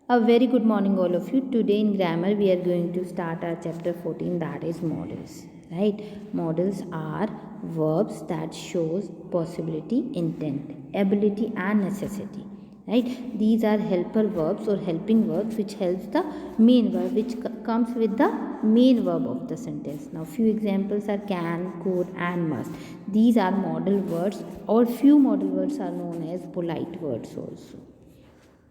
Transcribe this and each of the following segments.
A very good morning, all of you. Today in grammar, we are going to start our chapter 14, that is modals. Right? Modals are verbs that shows possibility, intent, ability, and necessity. Right? These are helper verbs or helping verbs which helps the main verb, which comes with the main verb of the sentence. Now, few examples are can, could, and must. These are modal words, or few modal words are known as polite words also.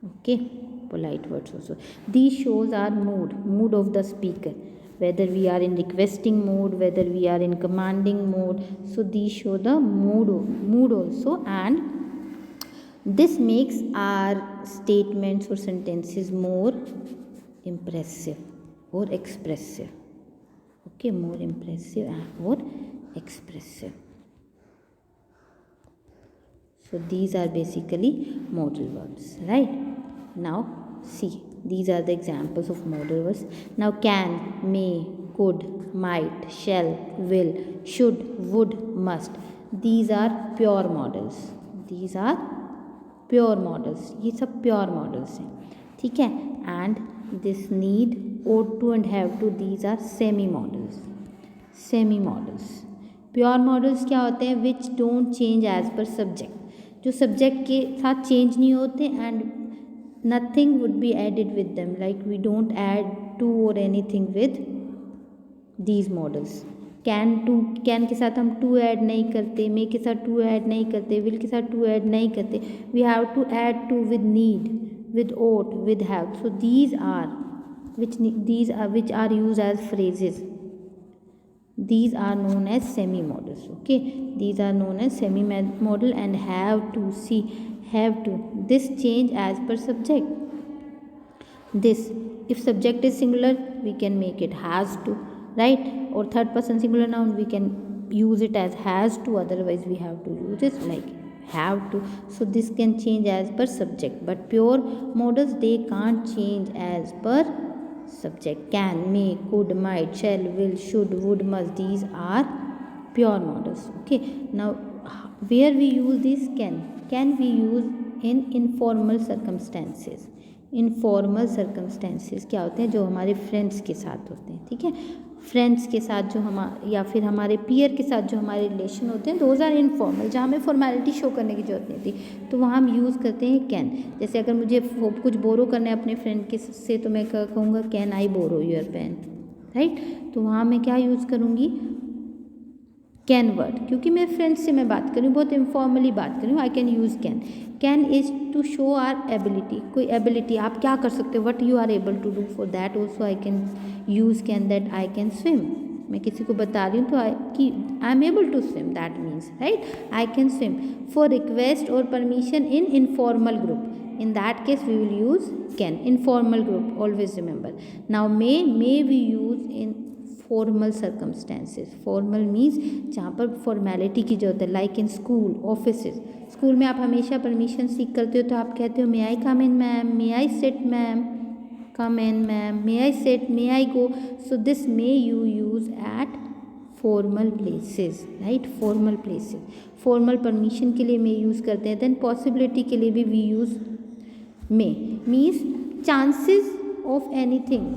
Okay, polite words also. These shows our mood of the speaker, whether we are in requesting mode, whether we are in commanding mode. So these show the mood also, and this makes our statements or sentences more impressive or expressive. Okay, more impressive or expressive. So these are basically modal verbs, right? Now see, these are the examples of modal verbs. Now can, may, could, might, shall, will, should, would, must. These are pure modals. These are pure modals, ये सब pure modals हैं, ठीक है. And this need, ought to and have to, these are semi modals. Semi modals. Pure modals क्या होते हैं? Which don't change as per subject, जो subject के साथ चेंज नहीं होते, and nothing would be added with them, like we don't add to or anything with these modals. Can के साथ हम टू ऐड नहीं करते, मे के साथ टू ऐड नहीं करते, विल के साथ टू ऐड नहीं करते. We have to add to with need, with ought, with have. So these are which are used as phrases. These are known as semi modals. Okay, these are known as semi modal. And have to, see, have to, this change as per subject. This, if subject is singular, we can make it has to, right? Or third person singular noun, we can use it as has to, otherwise we have to use it like have to. So this can change as per subject, but pure modals, they can't change as per subject. Can, may, could, might, shall, will, should, would, must. These are pure modals. Okay, now where we use this can we use in informal circumstances. Informal circumstances क्या होते हैं? जो हमारे friends के साथ होते हैं, ठीक है. फ्रेंड्स के साथ जो या फिर हमारे पीयर के साथ जो हमारे रिलेशन होते हैं, दोज आर इनफॉर्मल, जहाँ हमें फॉर्मेलिटी शो करने की जरूरत नहीं थी, तो वहाँ हम यूज़ करते हैं कैन. जैसे अगर मुझे कुछ बोरो करना है अपने फ्रेंड के से, तो मैं कहूँगा can I borrow your pen, right. तो वहाँ मैं क्या यूज़ करूँगी? कैन वर्ड, क्योंकि मेरे फ्रेंड्स से मैं बात कर रही हूँ, बहुत इनफॉर्मली बात कर रही हूँ. I can use can. Can is to show or ability, कोई एबिलिटी आप क्या कर सकते हो, what you are able to do. For that also I can use can, that I can swim. मैं किसी को बता रही हूँ तो I am able to swim, that means, right, I can swim. For request or permission in informal group, in that case we will use can. Informal group, always remember. Now may we use in formal circumstances. Formal means जहाँ पर formality की जरूरत है, like in school, offices. School में आप हमेशा permission सीख करते हो, तो आप कहते हो may I come in ma'am, may I sit ma'am, come in ma'am, may I sit, may I go. So this may you use at formal places, right. Formal places. Formal permission के लिए मे use करते हैं. Then possibility के लिए भी we use may. Means chances of anything,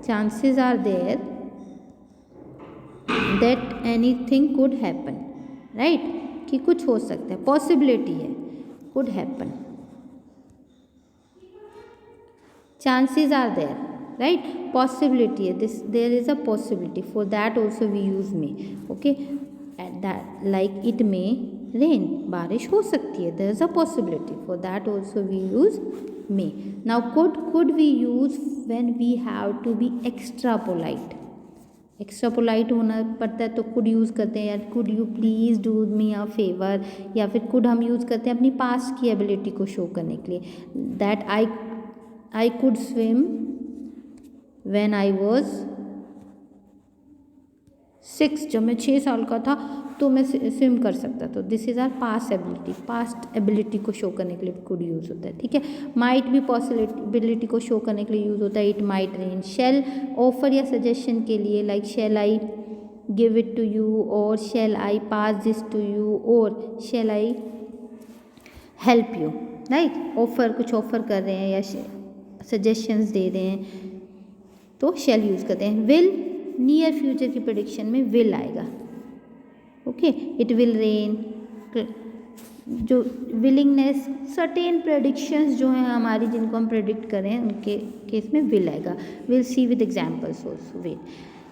chances are there that anything could happen, right, कि कुछ हो सकता है, possibility है, could happen, chances are there, right, possibility है, this there is a possibility. For that also we use may. Okay, at that, like it may rain, बारिश हो सकती है, there is a possibility. For that also we use may. Now could we use when we have to be extra polite. Extra polite होना पड़ता है तो could use करते हैं, या could you please do me a favour, या फिर could हम यूज़ करते हैं अपनी पास्ट की एबिलिटी को शो करने के लिए. That I could swim when I was 6, जब मैं 6 साल का था तो मैं स्विम कर सकता. तो this is are past ability. Past ability को शो करने के लिए कुड यूज़ होता है, ठीक है. माइट भी पॉसिबिलिटी को शो करने के लिए यूज़ होता है. It might rain. Shall offer या सजेशन के लिए, like shall I give it to you, और shall I pass this to you, और shall I help you, right. Offer, कुछ ऑफर कर रहे हैं या सजेशंस दे रहे हैं तो शैल यूज़ करते हैं। विल नियर फ्यूचर की प्रेडिक्शन में विल आएगा। ओके, इट विल रेन, जो विलिंगनेस, सर्टेन प्रेडिक्शंस जो हैं हमारी जिनको हम प्रेडिक्ट करें उनके केस में विल आएगा। Will see with examples also. Will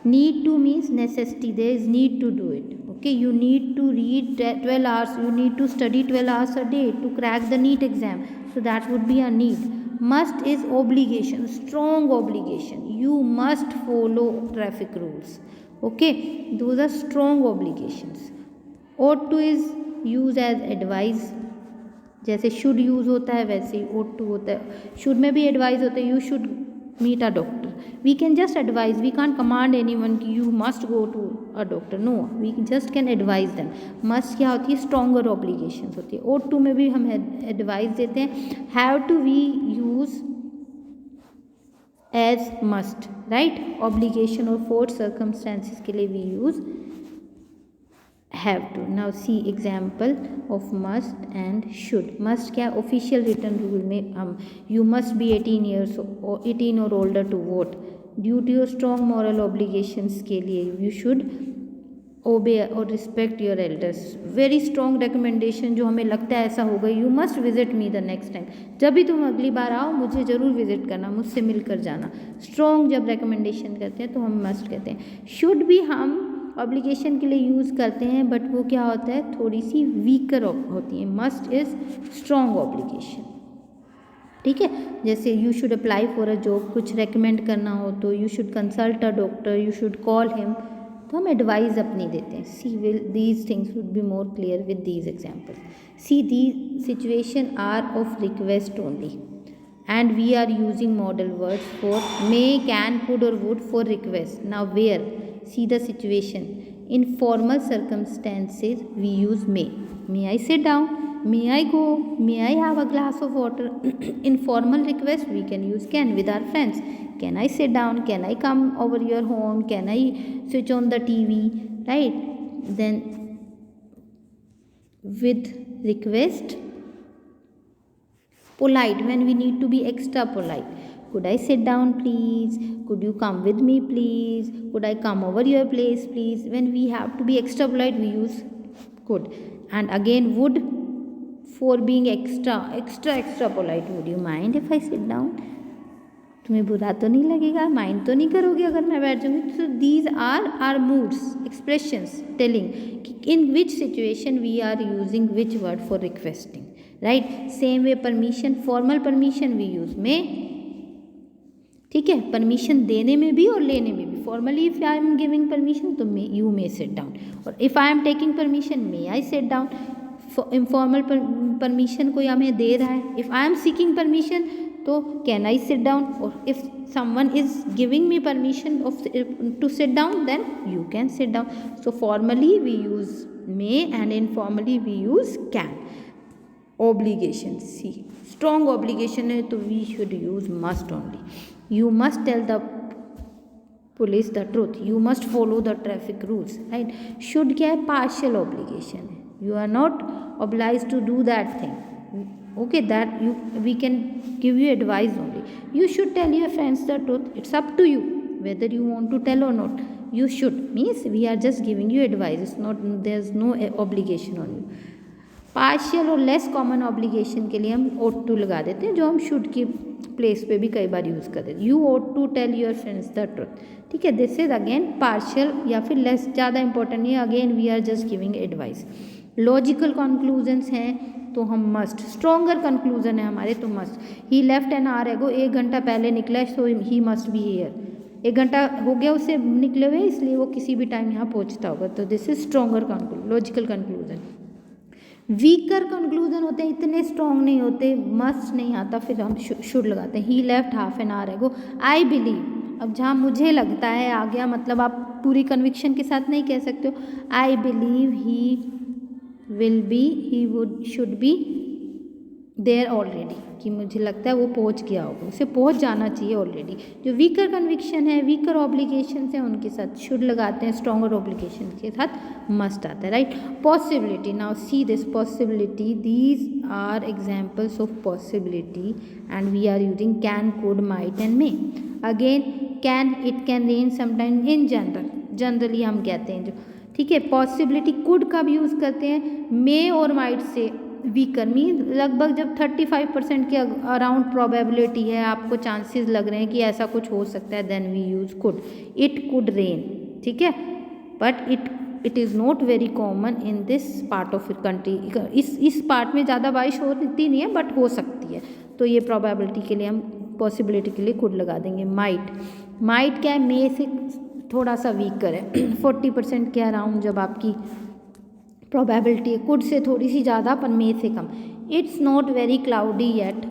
need to means necessity, there is need to do it. Okay, you need to read 12 hours, you need to study 12 hours a day to crack the NEET exam, so that would be a need. Must is obligation, strong obligation, you must follow traffic rules. Okay, those are strong obligations. ought to is use as advice, जैसे should use होता है वैसे ही ought to होता है। should में भी advice होता है, you should meet a doctor, we can just advise, we can't command anyone कि you must go to a doctor, no, we just can advise them. must क्या होती है, stronger obligations होती है। ought to में भी हम advice देते हैं। have to we use as must, right, obligation और forced circumstances के लिए we use have to. Now see example of must and should. must क्या, official written rule में हम you must be 18 years or 18 or older to vote, due to your strong moral obligations के लिए you should obey or respect your elders. very strong recommendation जो हमें लगता है ऐसा होगा, you must visit me the next time, जब भी तुम अगली बार आओ मुझे ज़रूर विजिट करना, मुझसे मिलकर जाना। strong जब recommendation करते हैं तो हम must कहते हैं। should भी हम ऑब्लिगेशन के लिए यूज़ करते हैं बट वो क्या होता है, थोड़ी सी वीकर होती है। मस्ट इज़ स्ट्रॉन्ग ऑब्लिगेशन, ठीक है। जैसे you should apply for a job, कुछ रेकमेंड करना हो तो you should consult a doctor, you should call him, तो हम एडवाइस अपनी देते हैं। See will these things would be more clear with these examples. See these situation are of request only and we are using model words for may, can, could or would for request. Now where, see the situation. in formal circumstances we use may. May I sit down, may I go, may I have a glass of water. in formal request we can use can with our friends. Can I sit down, can I come over your home, can I switch on the TV, right? Then with request, polite, when we need to be extra polite. Could I sit down please, could you come with me please, could I come over your place please. when we have to be extra polite we use could. and again would for being extra polite. would you mind if I sit down, तुम्हें बुरा तो नहीं लगेगा, mind तो नहीं करोगे अगर मैं बैठ जाऊँगी। So these are are moods, expressions telling in which situation we are using which word for requesting, right. Same way permission, formal permission we use में, ठीक है, परमिशन देने में भी और लेने में भी। Formally if I am giving permission तो may you may sit down, और if I am taking permission may I sit down. Informal permission कोई हमें दे रहा है, if I am seeking permission तो कैन आई सिट डाउन, और if someone is giving me permission to sit down then you can sit down. So formally we use may and informally we use can. Obligation, C strong obligation है तो we should use must only. You must tell the police the truth, you must follow the traffic rules, right. Should क्या है, partial obligation है, you are not obliged to do that thing, okay, that we can give you advice only. you should tell your friends the truth, it's up to you whether you want to tell or not. you should means we are just giving you advice, it's not, there's no obligation on you. Partial और less common obligation के लिए हम ought to लगा देते हैं, जो हम should की प्लेस पे भी कई बार यूज़ कर देते हैं। You ought to tell your friends the truth, ठीक है। दिस इज अगेन पार्शियल या फिर लेस, ज़्यादा इंपॉर्टेंट नहीं है, again we are just giving advice. Logical conclusions हैं तो हम मस्ट, स्ट्रॉन्गर कंक्लूजन है हमारे तो must. He left an hour ago, 1 घंटा पहले निकला so he must be here. 1 घंटा हो गया उससे निकले हुए, इसलिए वो किसी भी टाइम यहाँ पहुँचता होगा, तो this is stronger logical conclusion. Weaker conclusion होते हैं, इतने स्ट्रॉन्ग नहीं होते, मस्ट नहीं आता, फिर हम शुड लगाते हैं। He left half an hour ago, I believe, अब जहाँ मुझे लगता है आ गया, मतलब आप पूरी कन्विक्शन के साथ नहीं कह सकते हो। I believe he will be, he would, should be there already, कि मुझे लगता है वो पहुंच गया होगा, उसे पहुंच जाना चाहिए ऑलरेडी। जो वीकर कन्विक्शन है, वीकर ऑब्लिगेशन है, उनके साथ शुड लगाते हैं, स्ट्रॉन्गर ऑब्लिगेशन के साथ मस्ट आता है, right. Possibility, now see this possibility, these are examples of possibility and we are using can, could, might and may. Again can, it can rain sometime in general, generally हम कहते हैं जो, ठीक है। पॉसिबिलिटी कुड का भी use करते हैं, मे और माइट से वीकर मीन लगभग जब 35% के अराउंड प्रोबेबिलिटी है, आपको चांसेस लग रहे हैं कि ऐसा कुछ हो सकता है, then we use could. It could rain, ठीक है, but it is not very common in this part of country. इस पार्ट में ज़्यादा बारिश होती नहीं है, बट हो सकती है, तो ये प्रोबेबिलिटी के लिए हम, पॉसिबिलिटी के लिए कुड लगा देंगे। माइट, माइट क्या है, मे से थोड़ा सा वीकर है 40% के अराउंड जब आपकी प्रोबेबिलिटी है, कुड से थोड़ी सी ज़्यादा पर मे से कम। It's not very cloudy yet,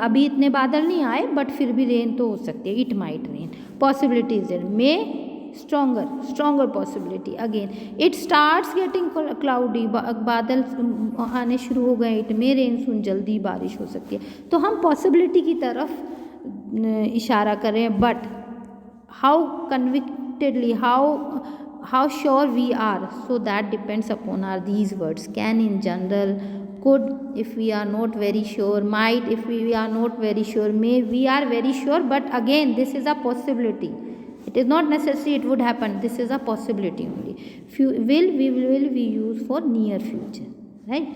अभी इतने बादल नहीं आए, बट फिर भी रेन तो हो सकती है, it might rain. Possibility is there, may stronger possibility. Again it starts getting cloudy, बादल आने शुरू हो गए, इट मे रेन सून, जल्दी बारिश हो सकती है। तो हम पॉसिबिलिटी की तरफ इशारा करें, but how convictedly, how sure we are, so that depends upon our these words. Can in general, could if we are not very sure, might if we are not very sure, may we are very sure, but again this is a possibility, it is not necessary it would happen, this is a possibility only. Will we use for near future, right?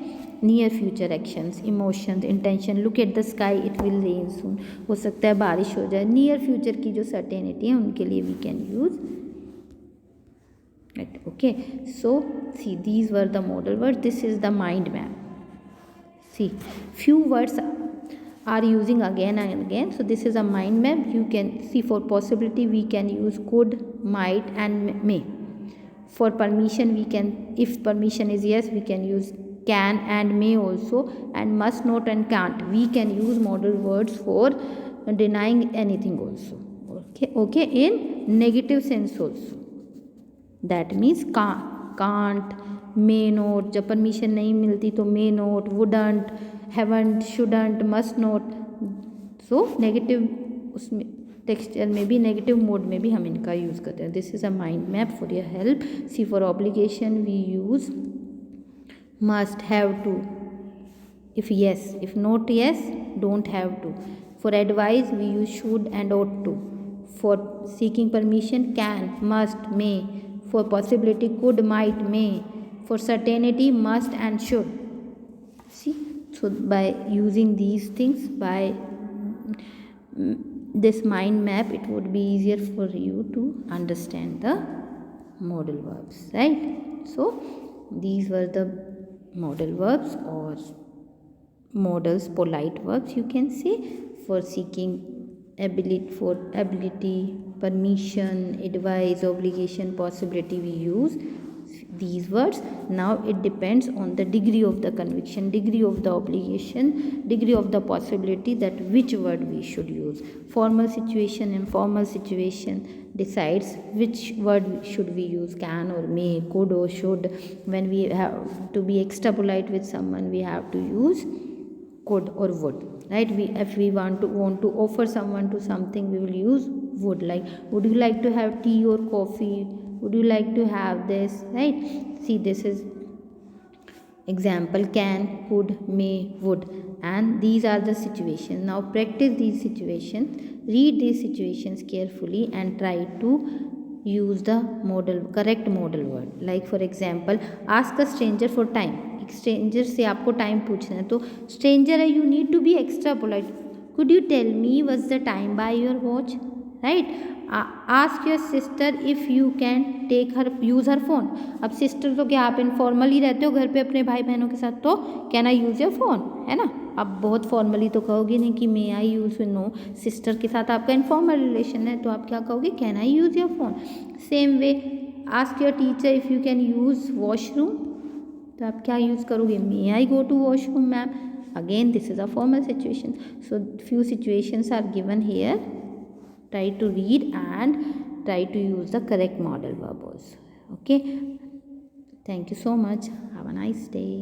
near future actions, emotions, intention, look at the sky, it will rain soon, हो सकता है बारिश हो जाए। near future की जो certainty है उनके लिए we can use, right? Okay, so see, these were the modal words, this is the mind map. See, few words are using again and again, so this is a mind map. You can see for possibility we can use could, might and may. For permission we can, if permission is yes, we can use can and may also, and must not and can't we can use modal words for denying anything also. Okay, in negative sense also, that means can't, may not, जब permission नहीं मिलती तो may not, wouldn't, haven't, shouldn't, must not. So negative उसमें texture में भी, negative mode में भी हम इनका यूज़ करते हैं। This is a mind map for your help. See for obligation we use must, have to, if yes, if not yes don't have to. For advice we use should and ought to. For seeking permission can, must, may. For possibility could, might, may. For certainty must and should. See, so by using these things, by this mind map, it would be easier for you to understand the modal verbs, right? So these were the modal verbs or modals, polite verbs you can say, for seeking ability, permission, advice, obligation, possibility, we use these words. Now it depends on the degree of the conviction, degree of the obligation, degree of the possibility, that which word we should use. Formal situation, informal situation decides which word should we use, can or may, could or should. When we have to be extra polite with someone, we have to use could or would, right? If we want to offer someone to something, we will use would. Like, would you like to have tea or coffee, would you like to have this, right? See, this is example, can, could, may, would, and these are the situations. Now practice these situations, read these situations carefully and try to use the correct modal word. Like for example, ask a stranger for time. एक stranger से आपको time पूछना है, तो stranger है, you need to be extra polite, could you tell me what's the time by your watch, right? Ask your sister if you can use her phone. अब sister तो क्या, आप इनफॉर्मली रहते हो घर पे अपने भाई बहनों के साथ, तो can I use your phone, है ना? आप बहुत फॉर्मली तो कहोगे नहीं कि मे आई यूज़, नो, सिस्टर के साथ आपका इनफॉर्मल रिलेशन है, तो आप क्या कहोगे, can I use your phone. Same way, ask your teacher if you can use washroom, तो आप क्या यूज़ करोगे, may I go to washroom ma'am. Again this is a formal situation, so few situations are given here, try to read and try to use the correct modal verb also. Okay, thank you so much, have a nice day.